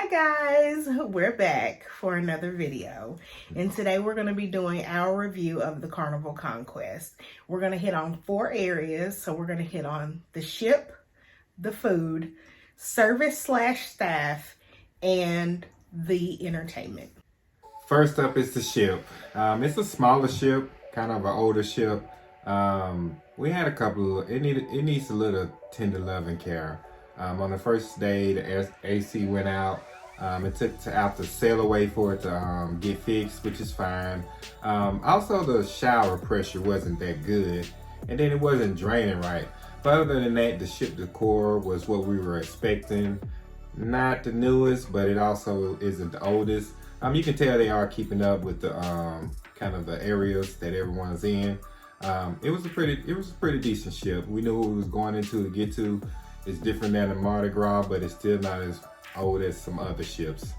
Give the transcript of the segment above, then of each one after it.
Hi guys, we're back for another video, and today we're going to be doing our review of the Carnival Conquest. We're going to hit on 4 areas. So we're going to hit on the ship, the food, service/staff, and the entertainment. First up is the ship. It's a smaller ship, kind of an older ship. We had a couple. It needs a little tender love and care. On the first day, the AC went out. It took out the sail away for it to get fixed, which is fine. Also, the shower pressure wasn't that good, and then it wasn't draining right. But other than that, the ship decor was what we were expecting. Not the newest, but it also isn't the oldest. You can tell they are keeping up with the kind of the areas that everyone's in. It was a pretty decent ship. We knew what we was going into to get to. It's different than the Mardi Gras, but it's still not as old as some other ships.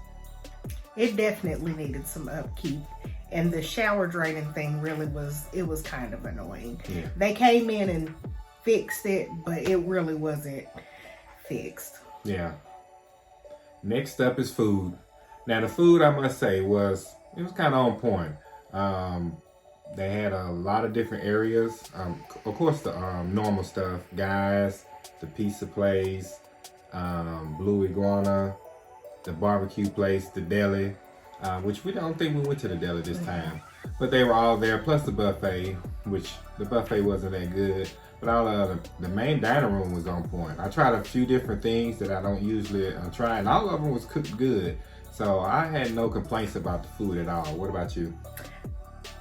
It definitely needed some upkeep, and the shower draining thing really was kind of annoying. Yeah. They came in and fixed it, but it really wasn't fixed. Yeah. Next up is food. Now the food, I must say, was kind of on point. They had a lot of different areas. Of course, the normal stuff, guys, the pizza place, Blue Iguana, the barbecue place, the deli, which we don't think we went to the deli this time, but they were all there, plus the buffet, which the buffet wasn't that good, but all the main dining room was on point. I tried a few different things that I don't usually try, and all of them was cooked good. So I had no complaints about the food at all. What about you?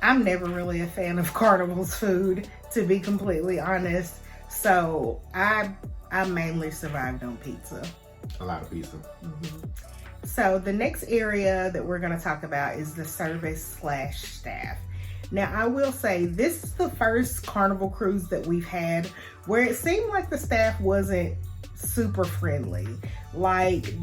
I'm never really a fan of Carnival's food, to be completely honest. So I mainly survived on pizza. A lot of pizza. Mm-hmm. So the next area that we're going to talk about is the service/staff. Now, I will say this is the first Carnival cruise that we've had where it seemed like the staff wasn't super friendly. Like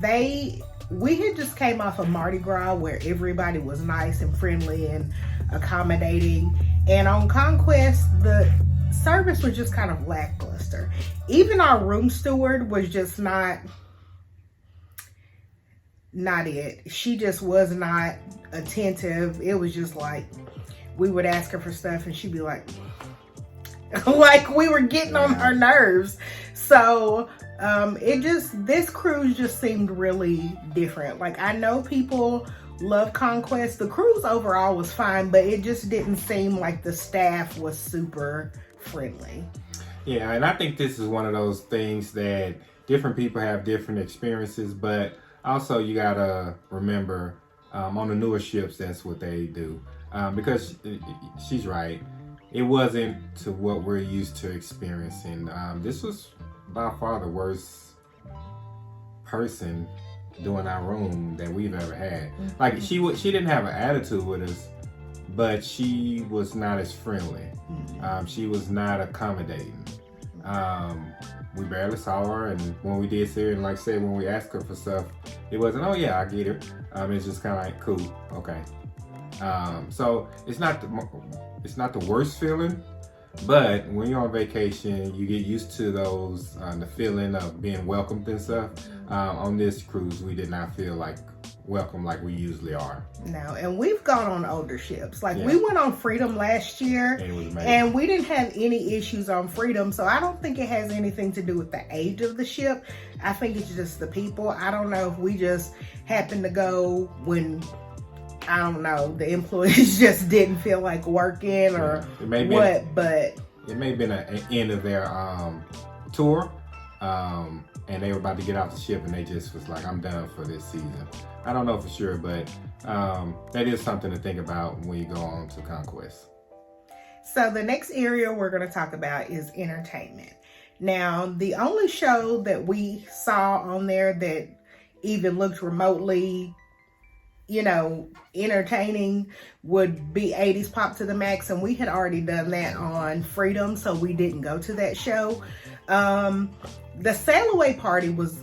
we had just came off of Mardi Gras where everybody was nice and friendly and accommodating. And on Conquest, the service was just kind of lackluster. Even our room steward was just not it. She just was not attentive. It was just like we would ask her for stuff and she'd be like like we were getting on her nerves. So this cruise just seemed really different. Like, I know people love Conquest. The cruise overall was fine, but it just didn't seem like the staff was super friendly. Yeah, and I think this is one of those things that different people have different experiences, but also you gotta remember on the newer ships, that's what they do. Because she's right. It wasn't to what we're used to experiencing. This was by far the worst person doing our room that we've ever had. Mm-hmm. Like she didn't have an attitude with us, but she was not as friendly. Mm-hmm. She was not accommodating. We barely saw her, and when we did see her, and like I said, when we asked her for stuff, it wasn't, oh yeah, I get it. It's just kind of like, cool, okay. So it's not the worst feeling, but when you're on vacation, you get used to those, the feeling of being welcomed and stuff. On this cruise, we did not feel like welcome like we usually are. No, and we've gone on older ships. Like we went on Freedom last year, and we didn't have any issues on Freedom. So I don't think it has anything to do with the age of the ship. I think it's just the people. I don't know if we just happened to go when, I don't know, the employees just didn't feel like working or what, but it may have been an end of their tour, and they were about to get off the ship, and they just was like, I'm done for this season. I don't know for sure, but that is something to think about when you go on to Conquest. So the next area we're going to talk about is entertainment. Now, the only show that we saw on there that even looked remotely, entertaining would be 80s Pop to the Max, and we had already done that on Freedom, so we didn't go to that show. The sail away party was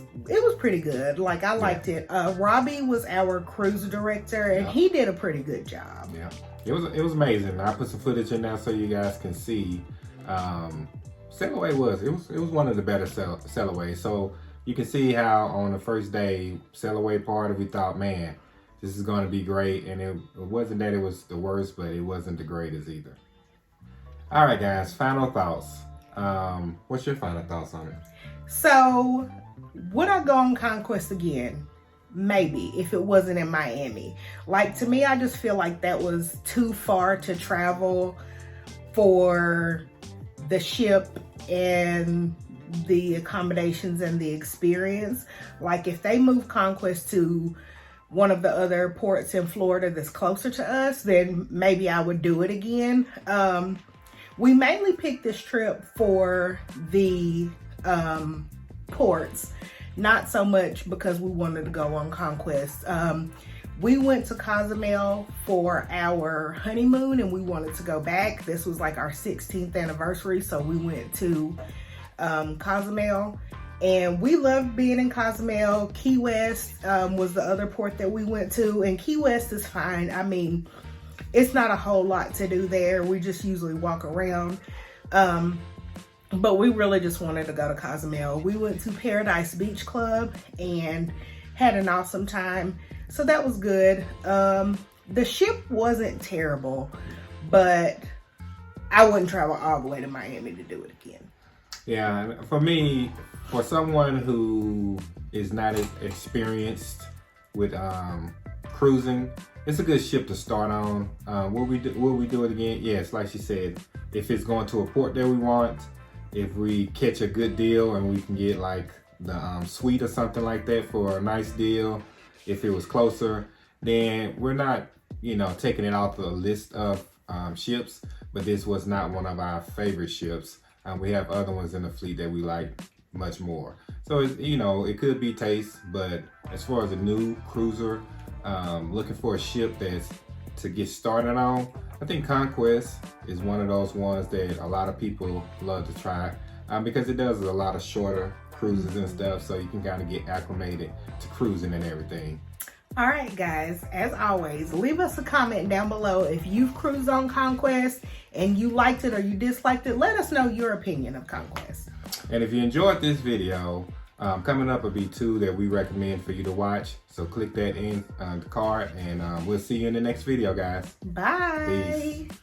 pretty good. Like, I liked it. Robbie was our cruise director, and he did a pretty good job. Yeah, it was amazing. I put some footage in there so you guys can see. Sail away was one of the better sail aways. So you can see how on the first day, sail away party, we thought, man, this is going to be great. And it wasn't that it was the worst, but it wasn't the greatest either. All right, guys, final thoughts. What's your final thoughts on it? So, would I go on Conquest again? Maybe, if it wasn't in Miami. Like, to me, I just feel like that was too far to travel for the ship and the accommodations and the experience. Like, if they move Conquest to one of the other ports in Florida that's closer to us, then maybe I would do it again. We mainly picked this trip for the ports, not so much because we wanted to go on Conquest. We went to Cozumel for our honeymoon and we wanted to go back. This was like our 16th anniversary, so we went to Cozumel. And we loved being in Cozumel. Key West was the other port that we went to. And Key West is fine. I mean, it's not a whole lot to do there. We just usually walk around. But we really just wanted to go to Cozumel. We went to Paradise Beach Club and had an awesome time. So that was good. The ship wasn't terrible, but I wouldn't travel all the way to Miami to do it again. Yeah, for me, for someone who is not as experienced with cruising, it's a good ship to start on. Will we do it again? Yes, like she said, if it's going to a port that we want, if we catch a good deal and we can get like the suite or something like that for a nice deal, if it was closer, then we're not, taking it off the list of ships, but this was not one of our favorite ships. We have other ones in the fleet that we like much more. So, it could be taste, but as far as a new cruiser, looking for a ship that's to get started on, I think Conquest is one of those ones that a lot of people love to try because it does a lot of shorter cruises and stuff, so you can kind of get acclimated to cruising and everything. All right, guys, as always, leave us a comment down below if you've cruised on Conquest and you liked it or you disliked it. Let us know your opinion of Conquest. And if you enjoyed this video, coming up will be 2 that we recommend for you to watch. So click that in the card and we'll see you in the next video, guys. Bye. Peace.